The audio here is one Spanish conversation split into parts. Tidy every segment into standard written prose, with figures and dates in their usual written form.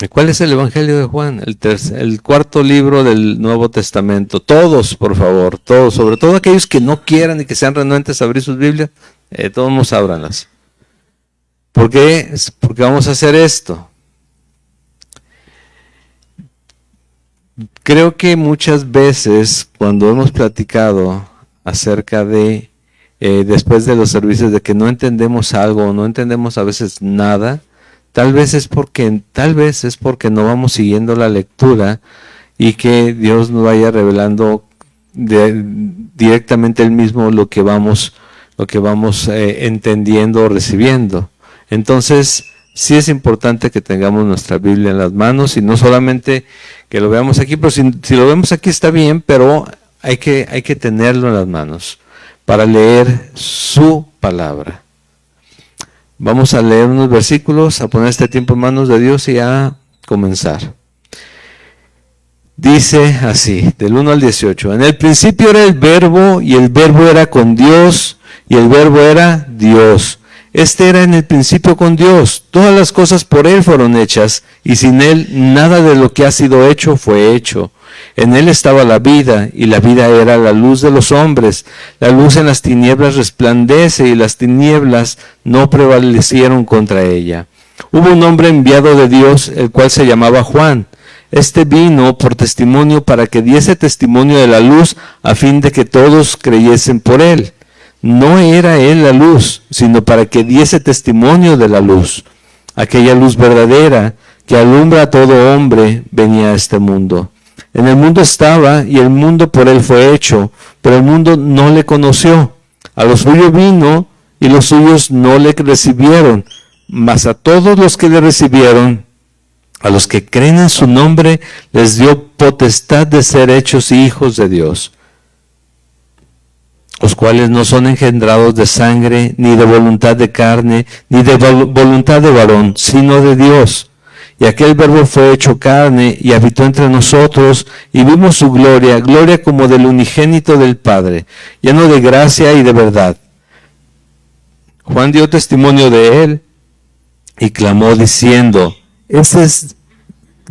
¿Cuál es el Evangelio de Juan? El cuarto libro del Nuevo Testamento. Todos, por favor, todos, sobre todo aquellos que no quieran y que sean renuentes a abrir sus Biblias, todos ábranlas. ¿Por qué? Porque vamos a hacer esto. Creo que muchas veces cuando hemos platicado acerca de, después de los servicios, de que no entendemos algo, no entendemos a veces nada, tal vez es porque no vamos siguiendo la lectura y que Dios nos vaya revelando directamente Él mismo lo que vamos entendiendo o recibiendo. Entonces, sí es importante que tengamos nuestra Biblia en las manos y no solamente que lo veamos aquí, pero si lo vemos aquí está bien, pero hay que tenerlo en las manos para leer su palabra. Vamos a leer unos versículos, a poner este tiempo en manos de Dios y a comenzar. Dice así, del 1 al 18. En el principio era el Verbo, y el Verbo era con Dios, y el Verbo era Dios. Este era en el principio con Dios. Todas las cosas por Él fueron hechas, y sin Él nada de lo que ha sido hecho fue hecho. En Él estaba la vida, y la vida era la luz de los hombres. La luz en las tinieblas resplandece, y las tinieblas no prevalecieron contra ella. Hubo un hombre enviado de Dios, el cual se llamaba Juan. Este vino por testimonio para que diese testimonio de la luz, a fin de que todos creyesen por Él. No era Él la luz, sino para que diese testimonio de la luz. Aquella luz verdadera que alumbra a todo hombre venía a este mundo. En el mundo estaba, y el mundo por Él fue hecho, pero el mundo no le conoció. A los suyos vino, y los suyos no le recibieron. Mas a todos los que le recibieron, a los que creen en su nombre, les dio potestad de ser hechos hijos de Dios, los cuales no son engendrados de sangre, ni de voluntad de carne, ni de voluntad de varón, sino de Dios. Y aquel Verbo fue hecho carne y habitó entre nosotros, y vimos su gloria, gloria como del unigénito del Padre, lleno de gracia y de verdad. Juan dio testimonio de él y clamó diciendo: ese es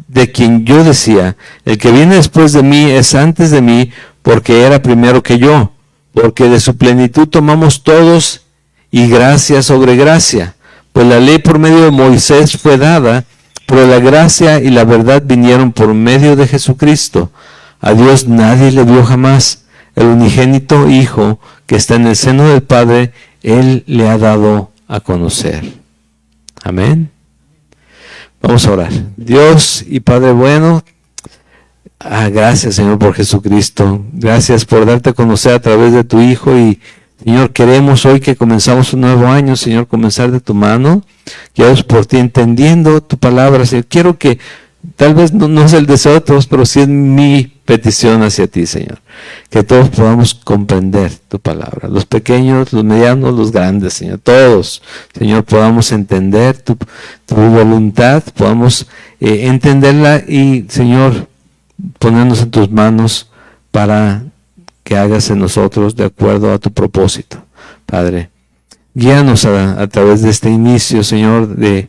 de quien yo decía, el que viene después de mí es antes de mí, porque era primero que yo, porque de su plenitud tomamos todos, y gracia sobre gracia. Pues la ley por medio de Moisés fue dada, pero la gracia y la verdad vinieron por medio de Jesucristo. A Dios nadie le vio jamás. El unigénito Hijo que está en el seno del Padre, Él le ha dado a conocer. Amén. Vamos a orar. Dios y Padre bueno, gracias Señor por Jesucristo. Gracias por darte a conocer a través de tu Hijo. Y Señor, queremos hoy que comenzamos un nuevo año, Señor, comenzar de tu mano. Guiados por ti, entendiendo tu palabra, Señor. Quiero que, tal vez no es el deseo de todos, pero sí es mi petición hacia ti, Señor. Que todos podamos comprender tu palabra. Los pequeños, los medianos, los grandes, Señor. Todos, Señor, podamos entender tu voluntad, podamos entenderla y, Señor, ponernos en tus manos para que hagas en nosotros de acuerdo a tu propósito. Padre, guíanos a través de este inicio, Señor, de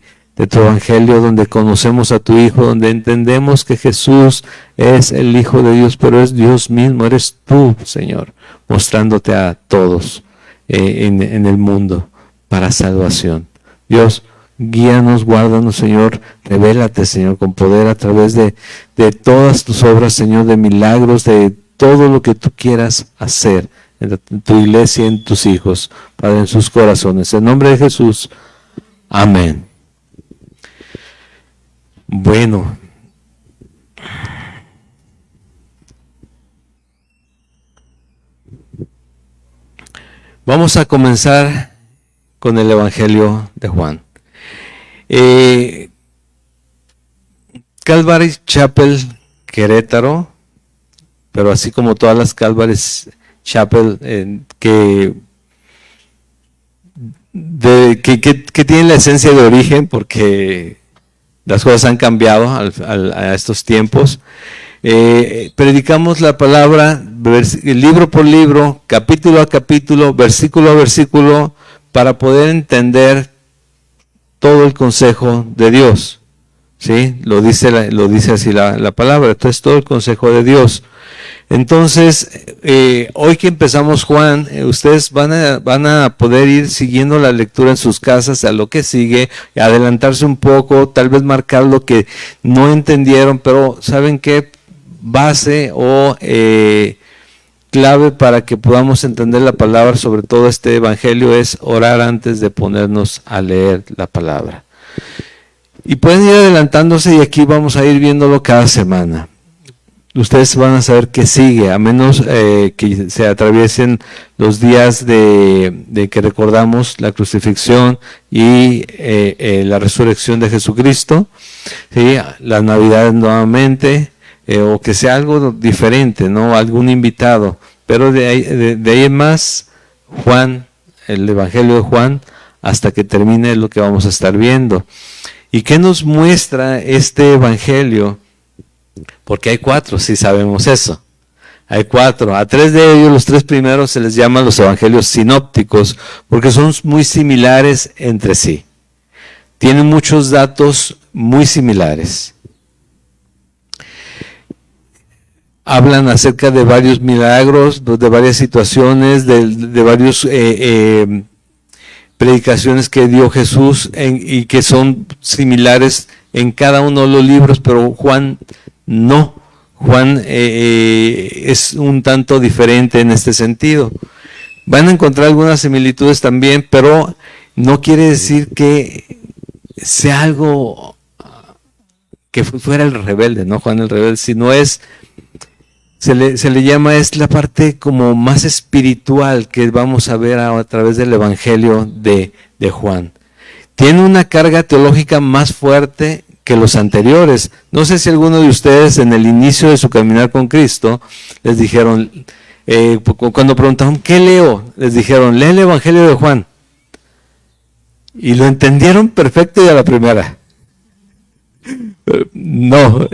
tu Evangelio, donde conocemos a tu Hijo, donde entendemos que Jesús es el Hijo de Dios, pero es Dios mismo, eres tú, Señor, mostrándote a todos en el mundo para salvación. Dios, guíanos, guárdanos, Señor, revélate, Señor, con poder a través de todas tus obras, Señor, de milagros, de todo lo que tú quieras hacer en tu iglesia, en tus hijos, Padre, en sus corazones. En nombre de Jesús, amén. Bueno, vamos a comenzar con el Evangelio de Juan. Calvary Chapel, Querétaro, pero así como todas las Calvary Chapel que tienen la esencia de origen, porque las cosas han cambiado a estos tiempos. Predicamos la palabra libro por libro, capítulo a capítulo, versículo a versículo, para poder entender todo el consejo de Dios. ¿sí? Lo dice así la palabra. Entonces, todo el consejo de Dios. Entonces, hoy que empezamos Juan, ustedes van a poder ir siguiendo la lectura en sus casas a lo que sigue, adelantarse un poco, tal vez marcar lo que no entendieron, pero ¿saben qué? Base o clave para que podamos entender la palabra, sobre todo este evangelio, es orar antes de ponernos a leer la palabra. Y pueden ir adelantándose y aquí vamos a ir viéndolo cada semana. Ustedes van a saber qué sigue, a menos que se atraviesen los días de que recordamos la crucifixión y la resurrección de Jesucristo, ¿sí? Las Navidades nuevamente, o que sea algo diferente, ¿no? Algún invitado. Pero de ahí en más, Juan, el Evangelio de Juan, hasta que termine lo que vamos a estar viendo. ¿Y qué nos muestra este Evangelio? Porque hay 4, si sabemos eso. Hay 4. A 3 de ellos, los 3 primeros, se les llaman los evangelios sinópticos, porque son muy similares entre sí. Tienen muchos datos muy similares. Hablan acerca de varios milagros, de varias situaciones, de varios predicaciones que dio Jesús y que son similares en cada uno de los libros, pero Juan no. Juan es un tanto diferente en este sentido. Van a encontrar algunas similitudes también, pero no quiere decir que sea algo que fuera el rebelde, ¿no? Juan el rebelde, sino es, se le llama, es la parte como más espiritual que vamos a ver a través del Evangelio de Juan. Tiene una carga teológica más fuerte que los anteriores. No sé si alguno de ustedes en el inicio de su caminar con Cristo les dijeron, cuando preguntaron, ¿qué leo? Les dijeron, lee el Evangelio de Juan. Y lo entendieron perfecto y a la primera. No,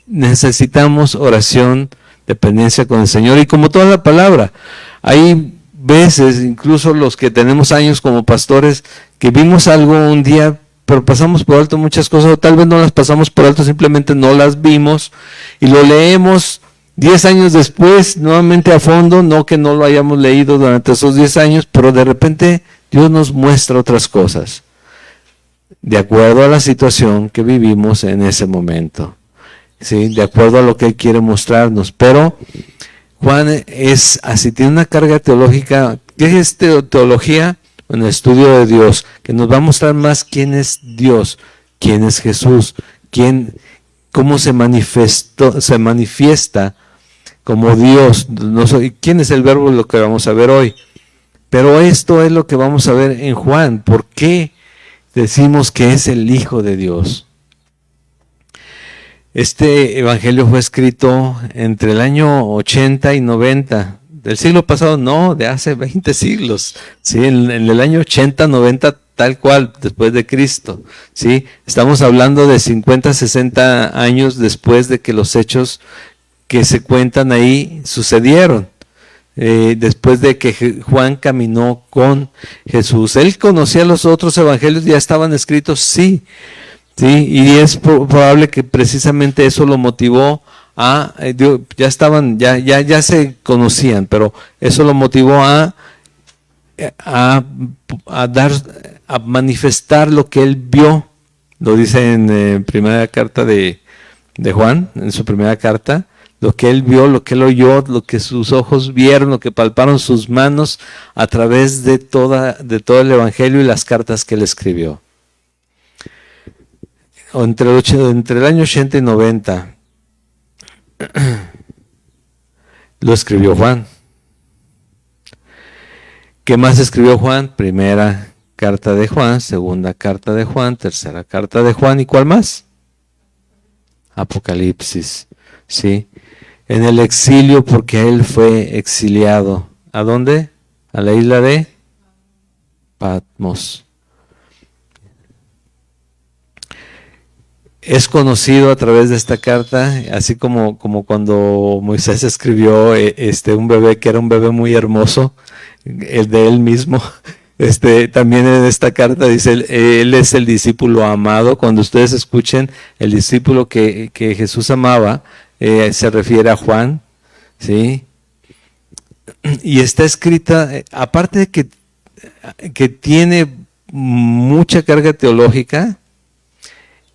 necesitamos oración, dependencia con el Señor, y como toda la palabra, hay veces, incluso los que tenemos años como pastores, que vimos algo un día, pero pasamos por alto muchas cosas, o tal vez no las pasamos por alto, simplemente no las vimos, y lo leemos 10 años después, nuevamente a fondo, no que no lo hayamos leído durante esos 10 años, pero de repente Dios nos muestra otras cosas, de acuerdo a la situación que vivimos en ese momento. ¿Sí? De acuerdo a lo que Él quiere mostrarnos. Pero Juan es así, tiene una carga teológica. ¿Qué es teología? En el estudio de Dios, que nos va a mostrar más quién es Dios, quién es Jesús, cómo se manifiesta como Dios. ¿Quién es el verbo? Lo que vamos a ver hoy. Pero esto es lo que vamos a ver en Juan. ¿Por qué decimos que es el Hijo de Dios? Este evangelio fue escrito entre el año 80 y 90 del siglo pasado, no, de hace 20 siglos, ¿sí? En el año 80, 90, tal cual, después de Cristo, ¿sí? Estamos hablando de 50, 60 años después de que los hechos que se cuentan ahí sucedieron. Después de que Juan caminó con Jesús. Él conocía los otros evangelios, ya estaban escritos, sí. Sí, y es probable que precisamente eso lo motivó ya se conocían, pero eso lo motivó a manifestar lo que él vio. Lo dice en primera carta de Juan, en su primera carta, lo que él vio, lo que él oyó, lo que sus ojos vieron, lo que palparon sus manos a través de todo el evangelio y las cartas que él escribió. Entre el año 80 y 90 lo escribió Juan. ¿Qué más escribió Juan? Primera carta de Juan, segunda carta de Juan, tercera carta de Juan, ¿y cuál más? Apocalipsis, ¿sí? En el exilio, porque él fue exiliado. ¿A dónde? A la isla de Patmos. Es conocido a través de esta carta, así como cuando Moisés escribió un bebé que era un bebé muy hermoso, el de él mismo. También en esta carta dice, él es el discípulo amado. Cuando ustedes escuchen el discípulo que Jesús amaba, se refiere a Juan, ¿sí? Y está escrita, aparte de que tiene mucha carga teológica,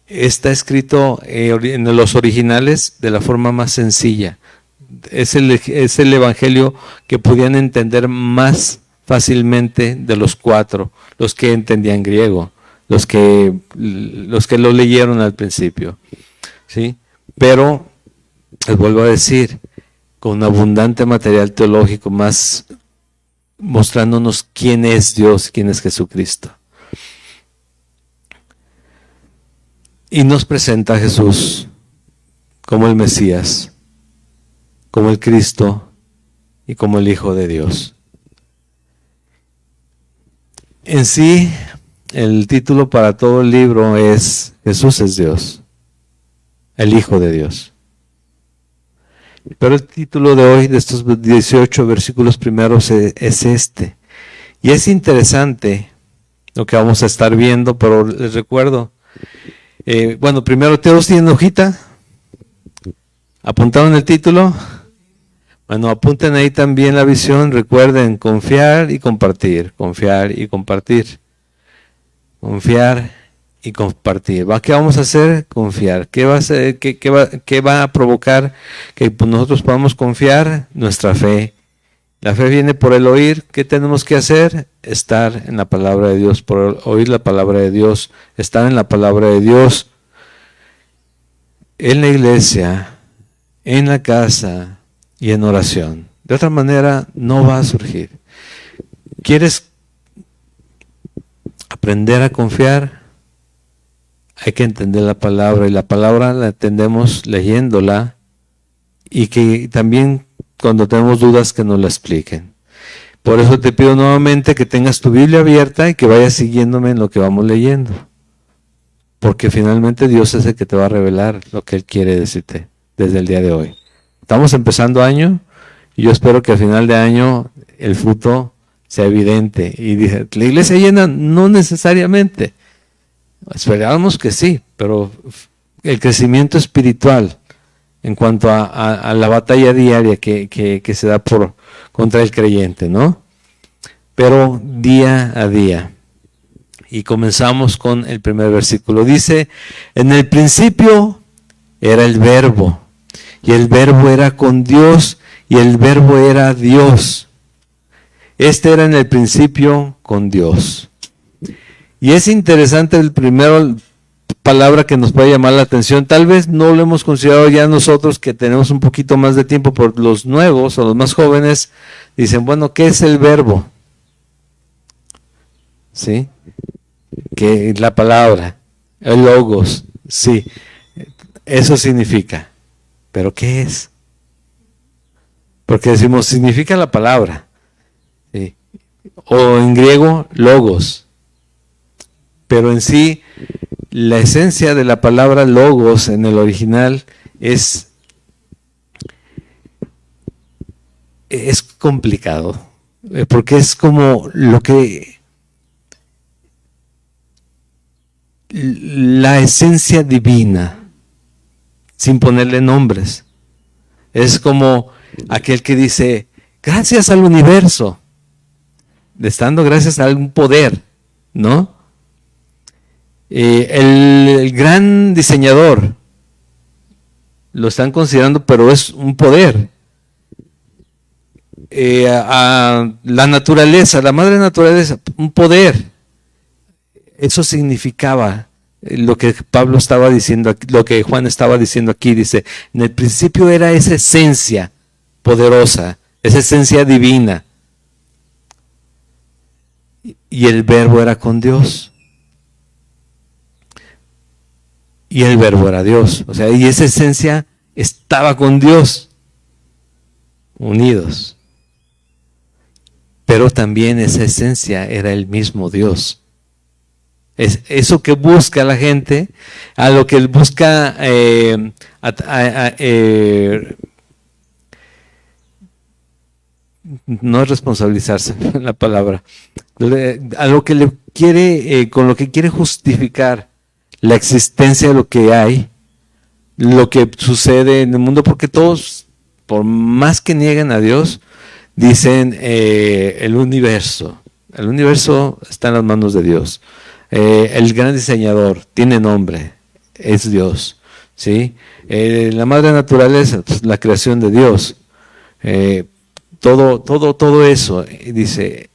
está escrito en los originales de la forma más sencilla. Es el evangelio que podían entender más fácilmente de los cuatro, los que entendían griego, los que lo leyeron al principio, ¿sí? Pero, les vuelvo a decir, con abundante material teológico, más mostrándonos quién es Dios, quién es Jesucristo. Y nos presenta a Jesús como el Mesías, como el Cristo y como el Hijo de Dios. En sí, el título para todo el libro es Jesús es Dios, el Hijo de Dios. Pero el título de hoy, de estos 18 versículos primeros, es este. Y es interesante lo que vamos a estar viendo, pero les recuerdo, bueno, primero, ¿todos tienen hojita? ¿Apuntaron el título? Bueno, apunten ahí también la visión. Recuerden, confiar y compartir, confiar y compartir. Confiar y compartir. ¿Qué vamos a hacer? Confiar. ¿Qué va a hacer? ¿Qué va a provocar que nosotros podamos confiar? Nuestra fe. La fe viene por el oír. ¿Qué tenemos que hacer? Estar en la palabra de Dios, por oír la palabra de Dios, estar en la palabra de Dios, en la iglesia, en la casa y en oración. De otra manera no va a surgir. ¿Quieres aprender a confiar? Hay que entender la palabra, y la palabra la entendemos leyéndola, y que también cuando tenemos dudas que nos la expliquen. Por eso te pido nuevamente que tengas tu Biblia abierta y que vayas siguiéndome en lo que vamos leyendo. Porque finalmente Dios es el que te va a revelar lo que Él quiere decirte desde el día de hoy. Estamos empezando año y yo espero que al final de año el fruto sea evidente. Y dije, ¿la iglesia llena? No necesariamente. Esperábamos que sí, pero el crecimiento espiritual en cuanto a la batalla diaria que se da contra el creyente, ¿no? Pero día a día. Y comenzamos con el primer versículo. Dice, en el principio era el Verbo, y el Verbo era con Dios, y el Verbo era Dios. Este era en el principio con Dios. Y es interesante el primero palabra que nos puede llamar la atención. Tal vez no lo hemos considerado ya nosotros que tenemos un poquito más de tiempo, por los nuevos o los más jóvenes dicen, bueno, ¿qué es el verbo? ¿Sí? Que la palabra, el logos, sí, eso significa. ¿Pero qué es? Porque decimos, significa la palabra, ¿sí? O en griego, logos. Pero en sí, la esencia de la palabra logos en el original es complicado, porque es como la esencia divina, sin ponerle nombres. Es como aquel que dice, gracias al universo, estando gracias a algún poder, ¿no? El gran diseñador, lo están considerando, pero es un poder. A la naturaleza, la madre naturaleza, un poder. Eso significaba lo que Pablo estaba diciendo, lo que Juan estaba diciendo aquí. Dice, en el principio era esa esencia poderosa, esa esencia divina. Y el Verbo era con Dios. Y el Verbo era Dios. O sea, y esa esencia estaba con Dios, unidos. Pero también esa esencia era el mismo Dios. Es eso que busca la gente, a lo que él busca no es responsabilizarse la palabra, a lo que le quiere, con lo que quiere justificar la existencia de lo que hay, lo que sucede en el mundo, porque todos, por más que nieguen a Dios, dicen el universo está en las manos de Dios. El gran diseñador tiene nombre, es Dios, ¿sí? La madre naturaleza, pues, la creación de Dios. Todo eso, dice,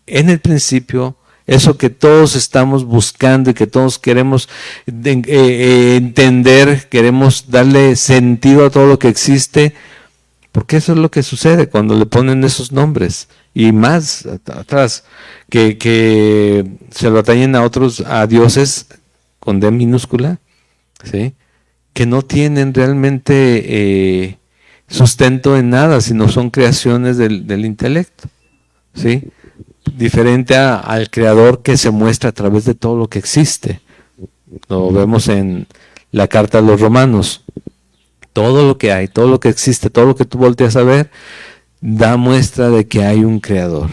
en el principio, eso que todos estamos buscando y que todos queremos entender, queremos darle sentido a todo lo que existe, porque eso es lo que sucede cuando le ponen esos nombres. Y más atrás, que se lo atañen a otros, a dioses con D minúscula, ¿sí? Que no tienen realmente sustento en nada, sino son creaciones del intelecto, ¿sí? Diferente al creador que se muestra a través de todo lo que existe. Lo vemos en la carta a los Romanos. Todo lo que hay, todo lo que existe, todo lo que tú volteas a ver, da muestra de que hay un creador.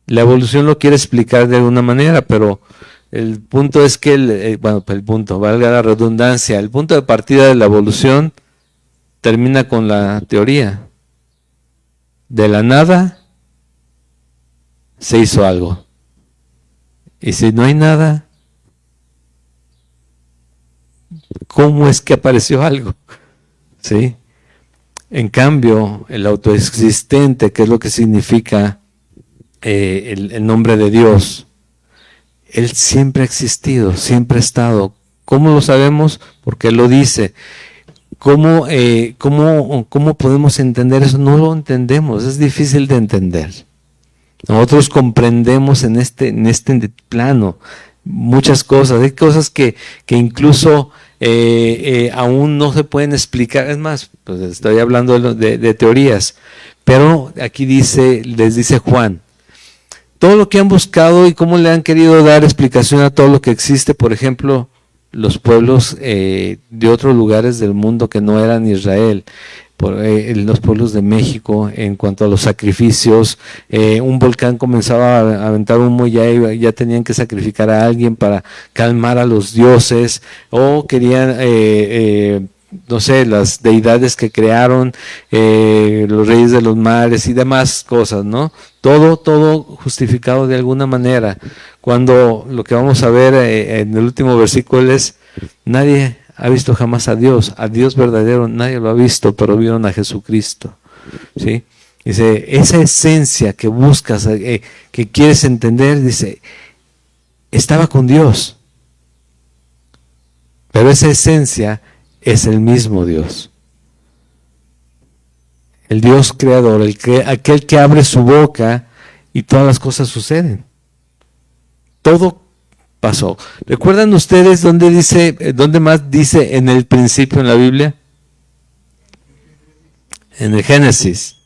La evolución lo quiere explicar de alguna manera, pero el punto es que, el punto, valga la redundancia, el punto de partida de la evolución termina con la teoría. De la nada se hizo algo. Y si no hay nada, ¿cómo es que apareció algo? ¿Sí? En cambio, el autoexistente, que es lo que significa el nombre de Dios, Él siempre ha existido, siempre ha estado. ¿Cómo lo sabemos? Porque Él lo dice. ¿Cómo podemos entender eso? No lo entendemos, es difícil de entender. Nosotros comprendemos en este plano muchas cosas. Hay cosas que incluso aún no se pueden explicar. Es más, pues estoy hablando de teorías. Pero aquí les dice Juan, todo lo que han buscado y cómo le han querido dar explicación a todo lo que existe, por ejemplo, los pueblos de otros lugares del mundo que no eran Israel, los pueblos de México, en cuanto a los sacrificios, un volcán comenzaba a aventar humo y ya tenían que sacrificar a alguien para calmar a los dioses, o querían, no sé, las deidades que crearon, los reyes de los mares y demás cosas, ¿no? Todo justificado de alguna manera. Cuando lo que vamos a ver en el último versículo es, nadie ha visto jamás a Dios verdadero, nadie lo ha visto, pero vieron a Jesucristo, ¿sí? Dice, esa esencia que buscas, que quieres entender, dice, estaba con Dios, pero esa esencia es el mismo Dios. El Dios creador, aquel que abre su boca y todas las cosas suceden. Todo pasó. ¿Recuerdan ustedes dónde más dice en el principio en la Biblia? En el Génesis.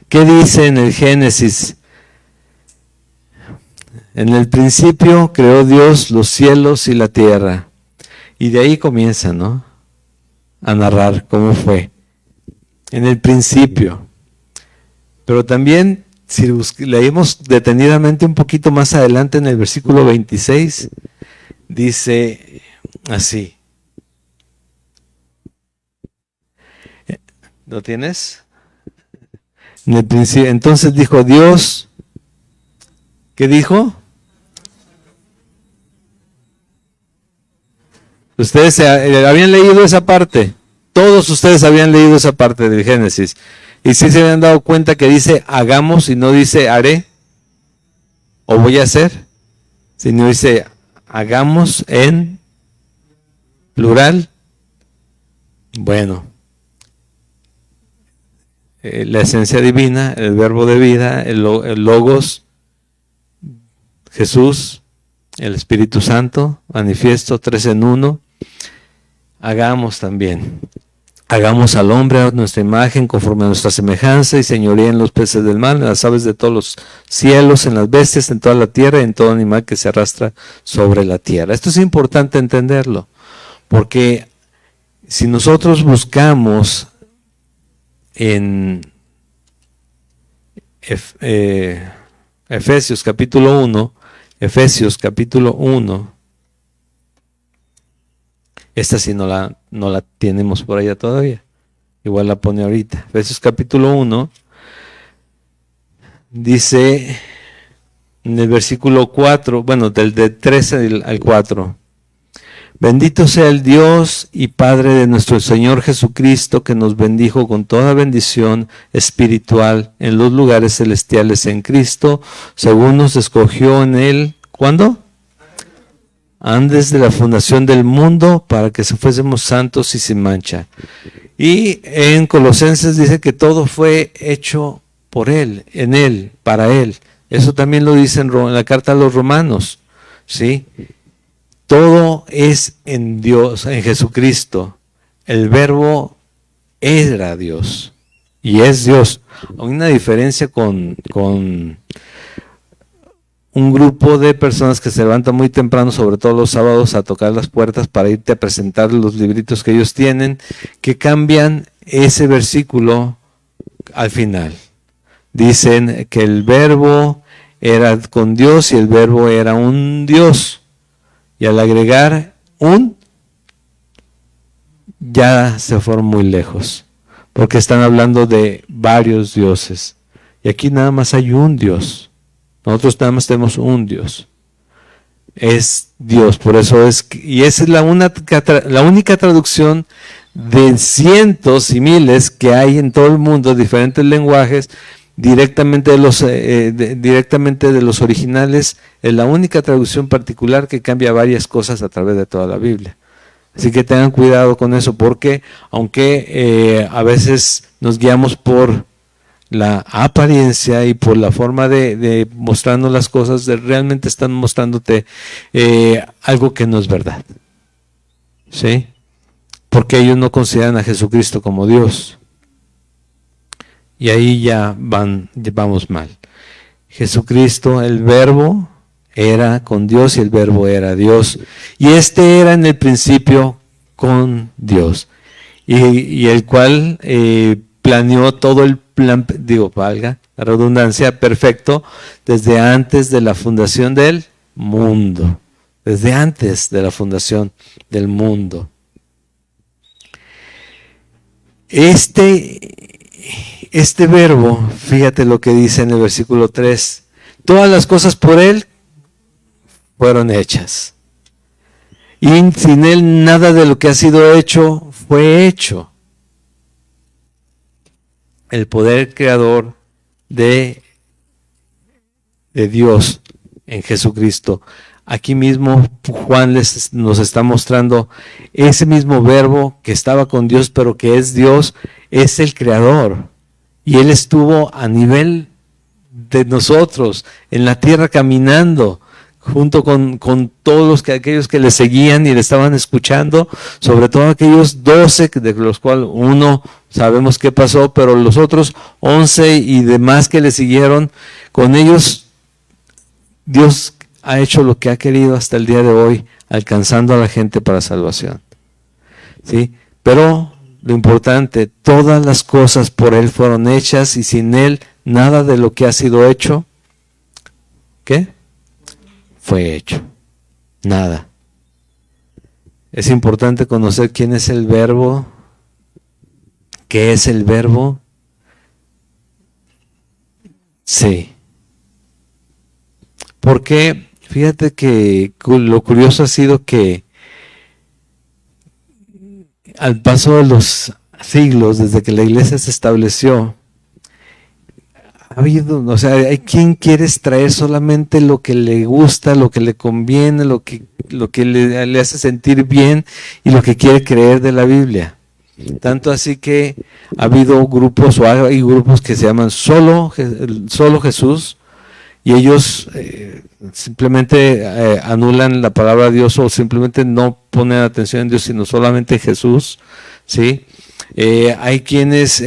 ¿Qué dice en el Génesis? En el principio creó Dios los cielos y la tierra. Y de ahí comienza, ¿no?, a narrar cómo fue. En el principio. Pero también, si leemos detenidamente un poquito más adelante en el versículo 26, dice así. ¿Lo tienes? En el principio, entonces dijo Dios, ¿qué dijo? Ustedes habían leído esa parte. Todos ustedes habían leído esa parte del Génesis. Y sí se habían dado cuenta que dice hagamos y no dice haré o voy a hacer, sino dice hagamos en plural. Bueno, la esencia divina, el verbo de vida, el logos, Jesús, el Espíritu Santo, manifiesto, 3 en 1. Hagamos también. Hagamos al hombre a nuestra imagen, conforme a nuestra semejanza, y señoría en los peces del mar, en las aves de todos los cielos, en las bestias, en toda la tierra, y en todo animal que se arrastra sobre la tierra. Esto es importante entenderlo, porque si nosotros buscamos en Efesios capítulo 1, Efesios capítulo 1, esta sí no la tenemos por allá todavía, igual la pone ahorita. Efesios capítulo 1, dice en el versículo 4, bueno, del 13 al 4. Bendito sea el Dios y Padre de nuestro Señor Jesucristo, que nos bendijo con toda bendición espiritual en los lugares celestiales en Cristo, según nos escogió en Él. ¿Cuándo? Antes de la fundación del mundo, para que fuésemos santos y sin mancha. Y en Colosenses dice que todo fue hecho por Él, en Él, para Él. Eso también lo dice en la carta a los Romanos, ¿sí? Todo es en Dios, en Jesucristo. El verbo era Dios y es Dios. Hay una diferencia con un grupo de personas que se levantan muy temprano, sobre todo los sábados, a tocar las puertas para irte a presentar los libritos que ellos tienen, que cambian ese versículo al final. Dicen que el verbo era con Dios y el verbo era un Dios. Y al agregar un, ya se fueron muy lejos, porque están hablando de varios dioses. Y aquí nada más hay un Dios. Nosotros nada más tenemos un Dios. Es Dios, por eso es, y esa es la única traducción de cientos y miles que hay en todo el mundo, diferentes lenguajes, directamente de los originales. Es la única traducción particular que cambia varias cosas a través de toda la Biblia. Así que tengan cuidado con eso, porque aunque a veces nos guiamos por la apariencia y por la forma de mostrarnos las cosas, realmente están mostrándote algo que no es verdad, ¿sí? Porque ellos no consideran a Jesucristo como Dios. Y ahí ya vamos mal. Jesucristo, el verbo, era con Dios y el verbo era Dios. Y este era en el principio con Dios. Y el cual planeó todo el plan, valga la redundancia, perfecto, desde antes de la fundación del mundo. Desde antes de la fundación del mundo. Este verbo, fíjate lo que dice en el versículo 3. Todas las cosas por Él fueron hechas. Y sin Él nada de lo que ha sido hecho fue hecho. El poder creador de Dios en Jesucristo. Aquí mismo Juan nos está mostrando ese mismo verbo que estaba con Dios, pero que es Dios, es el creador. Y Él estuvo a nivel de nosotros, en la tierra caminando, junto con todos aquellos que le seguían y le estaban escuchando, sobre todo aquellos 12, de los cuales uno sabemos qué pasó, pero los otros 11 y demás que le siguieron, con ellos Dios ha hecho lo que ha querido hasta el día de hoy, alcanzando a la gente para salvación. ¿Sí? Pero lo importante, todas las cosas por Él fueron hechas y sin Él nada de lo que ha sido hecho, ¿qué? Fue hecho. Nada. Es importante conocer quién es el verbo, qué es el verbo. Sí. Porque fíjate que lo curioso ha sido que al paso de los siglos, desde que la iglesia se estableció, ha habido, o sea, hay quien quiere extraer solamente lo que le gusta, lo que le conviene, lo que le hace sentir bien y lo que quiere creer de la Biblia. Tanto así que ha habido grupos, o hay grupos que se llaman solo Jesús, y ellos simplemente anulan la palabra de Dios, o simplemente no ponen atención en Dios, sino solamente en Jesús, ¿sí? Hay quienes,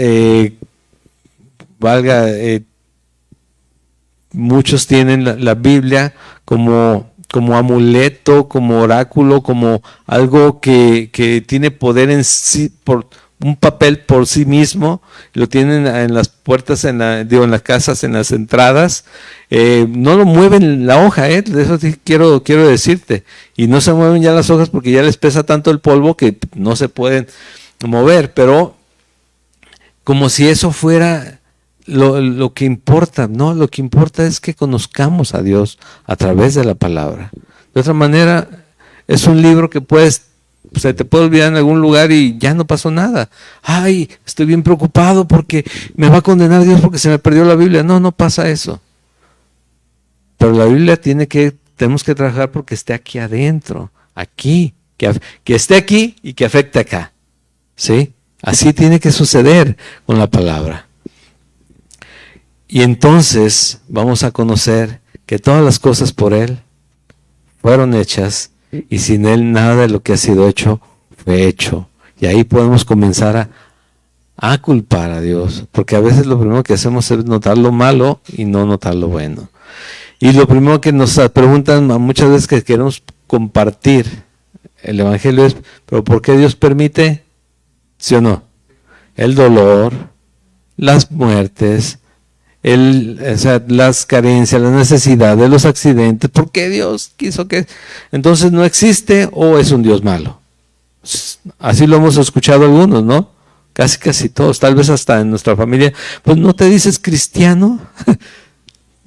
muchos tienen la Biblia como amuleto, como oráculo, como algo que tiene poder en sí, un papel por sí mismo, lo tienen en las puertas, en las casas, en las entradas, no lo mueven la hoja, eso sí quiero decirte, y no se mueven ya las hojas porque ya les pesa tanto el polvo que no se pueden mover, pero como si eso fuera lo que importa, no, lo que importa es que conozcamos a Dios a través de la palabra. De otra manera, es un libro que se te puede olvidar en algún lugar y ya no pasó nada. Ay, estoy bien preocupado porque me va a condenar Dios porque se me perdió la Biblia. No, no pasa eso. Pero la Biblia tenemos que trabajar porque esté aquí adentro, aquí, que esté aquí y que afecte acá. ¿Sí? Así tiene que suceder con la palabra. Y entonces vamos a conocer que todas las cosas por Él fueron hechas y sin Él nada de lo que ha sido hecho fue hecho. Y ahí podemos comenzar a culpar a Dios, porque a veces lo primero que hacemos es notar lo malo y no notar lo bueno. Y lo primero que nos preguntan muchas veces que queremos compartir el Evangelio es, ¿pero por qué Dios permite? ¿Sí o no? El dolor, las muertes, las carencias, las necesidades, los accidentes. ¿Por qué Dios quiso que? Entonces no existe o es un Dios malo. Así lo hemos escuchado algunos, ¿no? Casi todos, tal vez hasta en nuestra familia. Pues no te dices cristiano.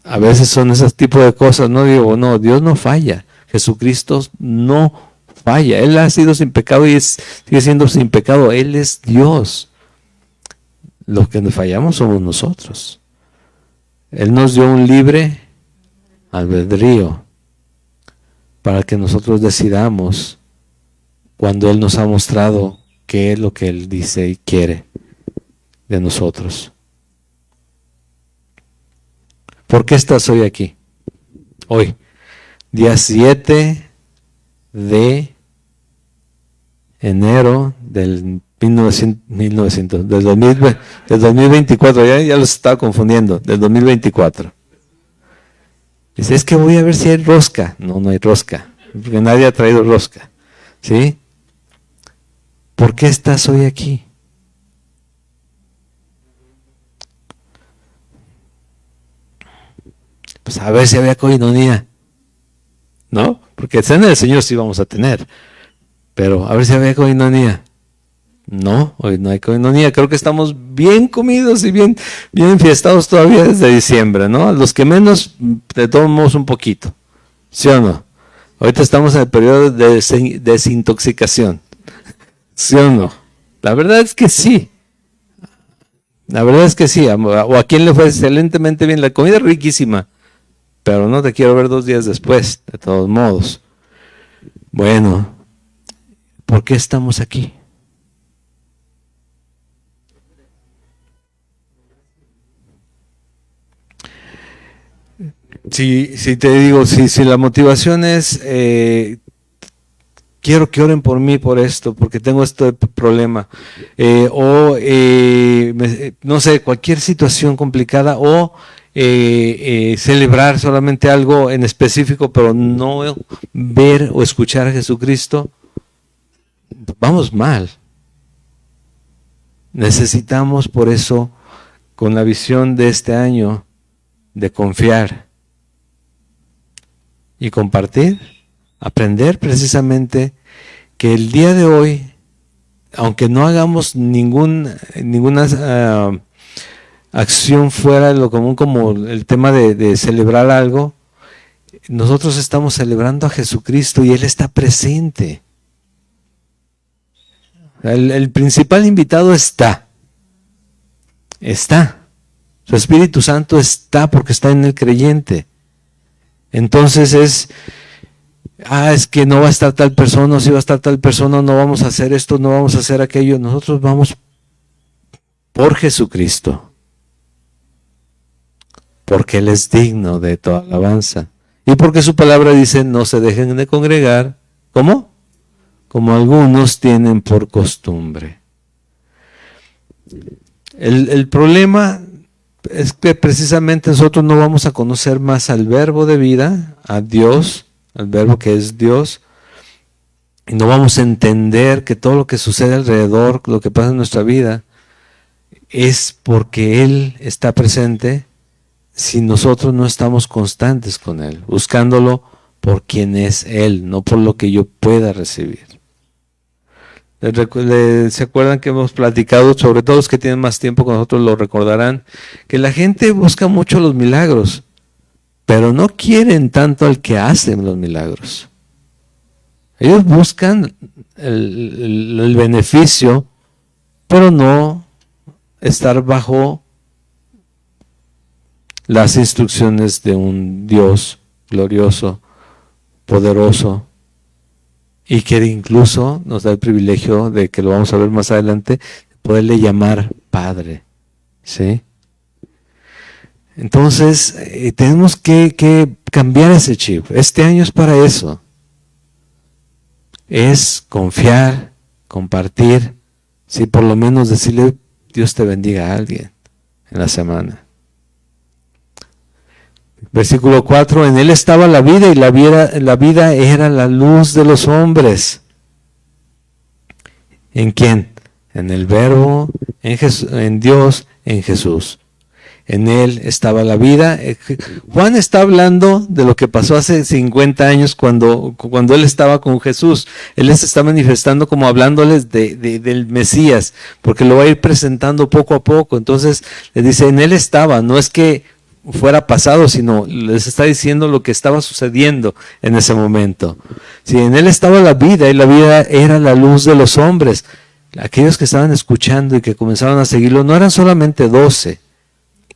A veces son ese tipo de cosas, no digo, no, Dios no falla. Jesucristo no falla. Él ha sido sin pecado y sigue siendo sin pecado. Él es Dios. Los que nos fallamos somos nosotros. Él nos dio un libre albedrío para que nosotros decidamos cuando Él nos ha mostrado qué es lo que Él dice y quiere de nosotros. ¿Por qué estás hoy aquí? Hoy, día 7 de enero del 2024, ya los estaba confundiendo, del 2024. Dice, es que voy a ver si hay rosca. No, no hay rosca, porque nadie ha traído rosca. ¿Sí? ¿Por qué estás hoy aquí? Pues a ver si había coinonía, ¿no? Porque cena del Señor sí vamos a tener, pero a ver si había coinonía. No, hoy no hay coinonía. Creo que estamos bien comidos y bien enfiestados todavía desde diciembre, ¿no? Los que menos, de todos modos un poquito. ¿Sí o no? Ahorita estamos en el periodo de desintoxicación. ¿Sí o no? La verdad es que sí. La verdad es que sí. O a quien le fue excelentemente bien. La comida es riquísima, pero no te quiero ver 2 días después, de todos modos. Bueno, ¿por qué estamos aquí? Si te digo, si la motivación es, quiero que oren por mí por esto, porque tengo este problema, no sé, cualquier situación complicada, o celebrar solamente algo en específico, pero no ver o escuchar a Jesucristo, vamos mal. Necesitamos por eso, con la visión de este año, de confiar y compartir, aprender precisamente que el día de hoy, aunque no hagamos ninguna acción fuera de lo común, como el tema de celebrar algo, nosotros estamos celebrando a Jesucristo y Él está presente. El principal invitado está. Su Espíritu Santo está porque está en el creyente. Entonces es que no va a estar tal persona, si va a estar tal persona, no vamos a hacer esto, no vamos a hacer aquello. Nosotros vamos por Jesucristo, porque Él es digno de toda alabanza. Y porque su palabra dice, no se dejen de congregar. ¿Cómo? Como algunos tienen por costumbre. El problema es que precisamente nosotros no vamos a conocer más al verbo de vida, a Dios, al verbo que es Dios, y no vamos a entender que todo lo que sucede alrededor, lo que pasa en nuestra vida, es porque Él está presente si nosotros no estamos constantes con Él, buscándolo por quien es Él, no por lo que yo pueda recibir. ¿Se acuerdan que hemos platicado, sobre todo los que tienen más tiempo con nosotros lo recordarán, que la gente busca mucho los milagros, pero no quieren tanto al que hace los milagros? Ellos buscan el beneficio, pero no estar bajo las instrucciones de un Dios glorioso, poderoso, y que incluso nos da el privilegio de, que lo vamos a ver más adelante, poderle llamar Padre. ¿Sí? Entonces, tenemos que cambiar ese chip. Este año es para eso. Es confiar, compartir, sí, por lo menos decirle Dios te bendiga a alguien en la semana. Versículo 4, en Él estaba la vida y la vida era la luz de los hombres. ¿En quién? En el Verbo, en Dios, en Jesús. En Él estaba la vida. Juan está hablando de lo que pasó hace 50 años cuando Él estaba con Jesús. Él les está manifestando como hablándoles del Mesías, porque lo va a ir presentando poco a poco. Entonces les dice, en Él estaba, no es que fuera pasado, sino les está diciendo lo que estaba sucediendo en ese momento. Si en Él estaba la vida y la vida era la luz de los hombres, aquellos que estaban escuchando y que comenzaron a seguirlo no eran solamente 12.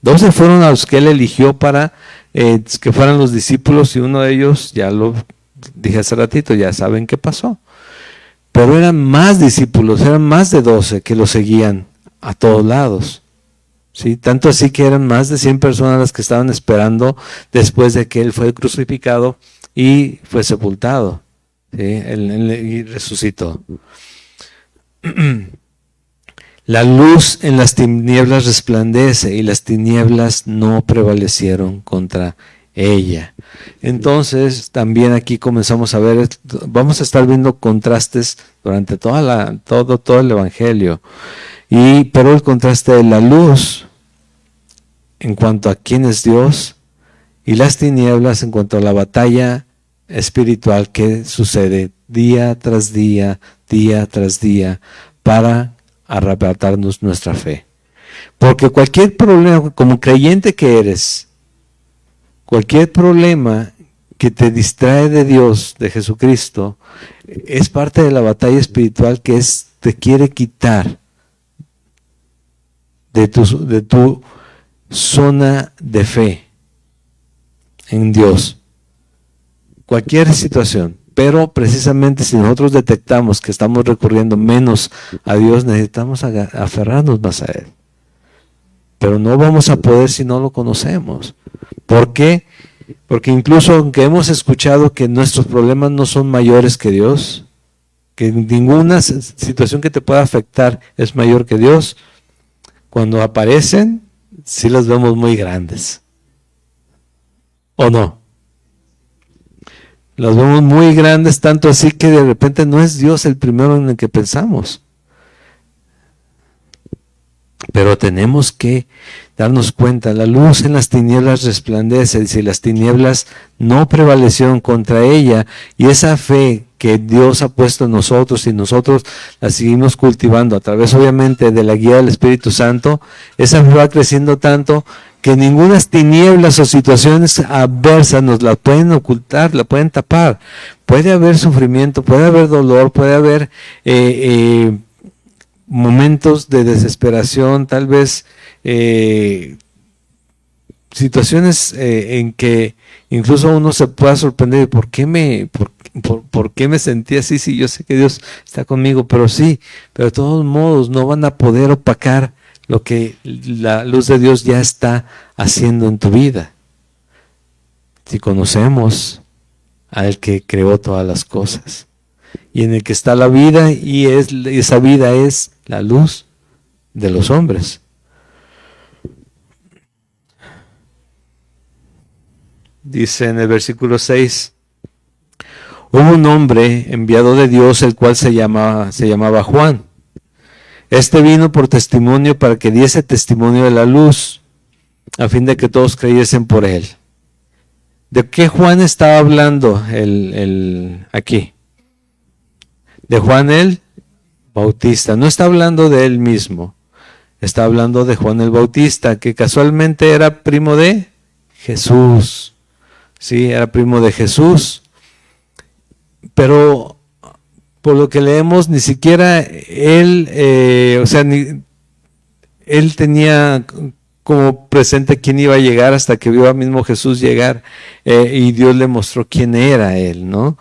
12 fueron a los que Él eligió para que fueran los discípulos, y uno de ellos, ya lo dije hace ratito, ya saben qué pasó. Pero eran más discípulos, eran más de 12 que lo seguían a todos lados. ¿Sí? Tanto así que eran más de 100 personas las que estaban esperando después de que Él fue crucificado y fue sepultado, ¿sí? Y resucitó. La luz en las tinieblas resplandece y las tinieblas no prevalecieron contra ella. Entonces también aquí comenzamos a ver, vamos a estar viendo contrastes durante todo el Evangelio. Pero el contraste de la luz en cuanto a quién es Dios y las tinieblas en cuanto a la batalla espiritual que sucede día tras día, día tras día, para arrebatarnos nuestra fe. Porque cualquier problema, como creyente que eres, cualquier problema que te distrae de Dios, de Jesucristo, es parte de la batalla espiritual que te quiere quitar de tu zona de fe en Dios. Cualquier situación. Pero precisamente si nosotros detectamos que estamos recurriendo menos a Dios, necesitamos aferrarnos más a Él. Pero no vamos a poder si no lo conocemos. ¿Por qué? Porque incluso aunque hemos escuchado que nuestros problemas no son mayores que Dios, que ninguna situación que te pueda afectar es mayor que Dios, cuando aparecen, sí las vemos muy grandes. ¿O no? Las vemos muy grandes, tanto así que de repente no es Dios el primero en el que pensamos. Pero tenemos que darnos cuenta, la luz en las tinieblas resplandece, dice, las tinieblas no prevalecieron contra ella, y esa fe que Dios ha puesto en nosotros y nosotros la seguimos cultivando a través obviamente de la guía del Espíritu Santo, esa fe va creciendo tanto que ninguna tinieblas o situaciones adversas nos la pueden ocultar, la pueden tapar. Puede haber sufrimiento, puede haber dolor, puede haber momentos de desesperación, tal vez situaciones en que incluso uno se pueda sorprender, ¿por qué me sentí así? Sí, yo sé que Dios está conmigo, pero de todos modos no van a poder opacar lo que la luz de Dios ya está haciendo en tu vida. Si conocemos al que creó todas las cosas, y en el que está la vida, y esa vida es la luz de los hombres. Dice en el versículo 6, Hubo un hombre enviado de Dios, el cual se llamaba Juan. Este vino por testimonio para que diese testimonio de la luz, a fin de que todos creyesen por él. ¿De qué Juan estaba hablando aquí? De Juan el Bautista. No está hablando de él mismo. Está hablando de Juan el Bautista, que casualmente era primo de Jesús. Sí, era primo de Jesús. Pero por lo que leemos, ni siquiera él, él tenía como presente quién iba a llegar hasta que vio a mismo Jesús llegar y Dios le mostró quién era él, ¿no?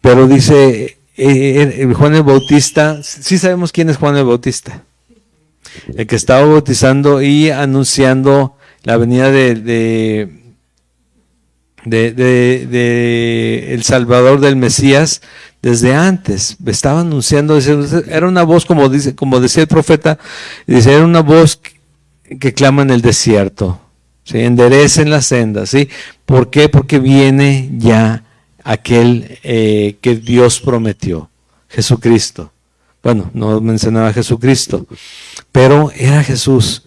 Pero dice Juan el Bautista, sí sabemos quién es Juan el Bautista, el que estaba bautizando y anunciando la venida de el Salvador, del Mesías, desde antes. Estaba anunciando, era una voz como decía el profeta, dice, era una voz que clama en el desierto, ¿sí? Enderecen las sendas, ¿sí? ¿Por qué? Porque viene ya aquel que Dios prometió, Jesucristo. Bueno, no mencionaba a Jesucristo, pero era Jesús.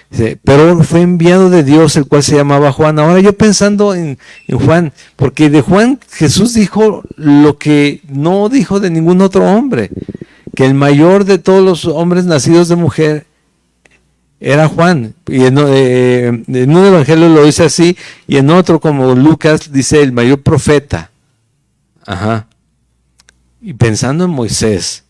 Dice, pero fue enviado de Dios, el cual se llamaba Juan. Ahora yo pensando en Juan, porque de Juan Jesús dijo lo que no dijo de ningún otro hombre, que el mayor de todos los hombres nacidos de mujer era Juan. Y en un evangelio lo dice así, y en otro, como Lucas, dice el mayor profeta. Ajá. Y pensando en Moisés,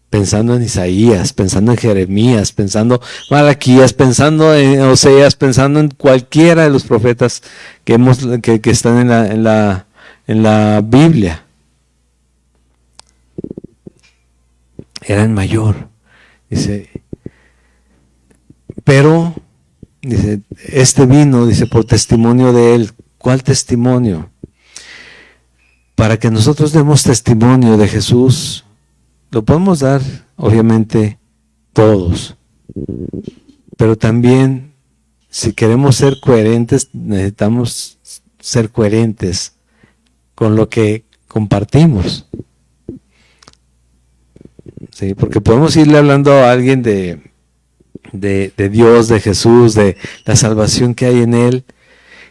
pensando en Isaías, pensando en Jeremías, pensando en Malaquías, pensando en Oseas, pensando en cualquiera de los profetas que están en la Biblia. Era el mayor. Dice, pero, dice, este vino, dice, por testimonio de él. ¿Cuál testimonio? Para que nosotros demos testimonio de Jesús. Lo podemos dar, obviamente, todos. Pero también, si queremos ser coherentes, necesitamos ser coherentes con lo que compartimos. ¿Sí? Porque podemos irle hablando a alguien de Dios, de Jesús, de la salvación que hay en Él,